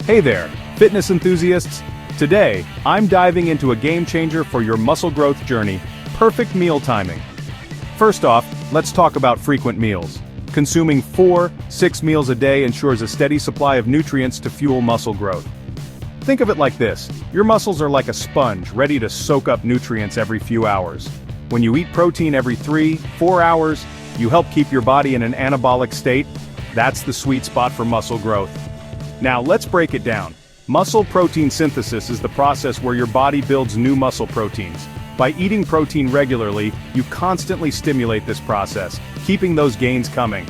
Hey there, fitness enthusiasts! Today, I'm diving into a game changer for your muscle growth journey, perfect meal timing. First off, let's talk about frequent meals. Consuming 4-6 meals a day ensures a steady supply of nutrients to fuel muscle growth. Think of it like this, your muscles are like a sponge ready to soak up nutrients every few hours. When you eat protein every 3-4 hours, you help keep your body in an anabolic state. That's the sweet spot for muscle growth. Now let's break it down. Muscle protein synthesis is the process where your body builds new muscle proteins. By eating protein regularly, you constantly stimulate this process, keeping those gains coming.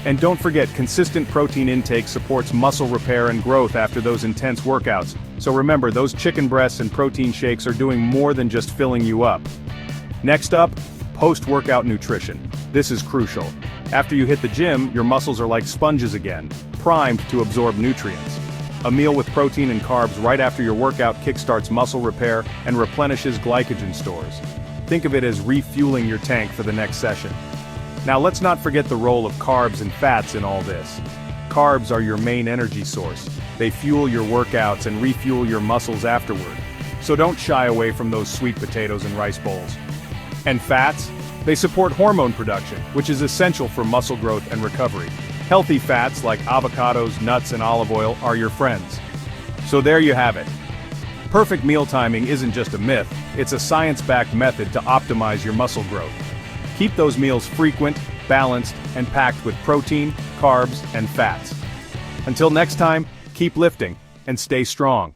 And don't forget, consistent protein intake supports muscle repair and growth after those intense workouts. So remember, those chicken breasts and protein shakes are doing more than just filling you up. Next up, post-workout nutrition. This is crucial. After you hit the gym, your muscles are like sponges again, primed to absorb nutrients. A meal with protein and carbs right after your workout kickstarts muscle repair and replenishes glycogen stores. Think of it as refueling your tank for the next session. Now let's not forget the role of carbs and fats in all this. Carbs are your main energy source. They fuel your workouts and refuel your muscles afterward. So don't shy away from those sweet potatoes and rice bowls. And fats? They support hormone production, which is essential for muscle growth and recovery. Healthy fats like avocados, nuts, and olive oil are your friends. So there you have it. Perfect meal timing isn't just a myth, it's a science-backed method to optimize your muscle growth. Keep those meals frequent, balanced, and packed with protein, carbs, and fats. Until next time, keep lifting and stay strong.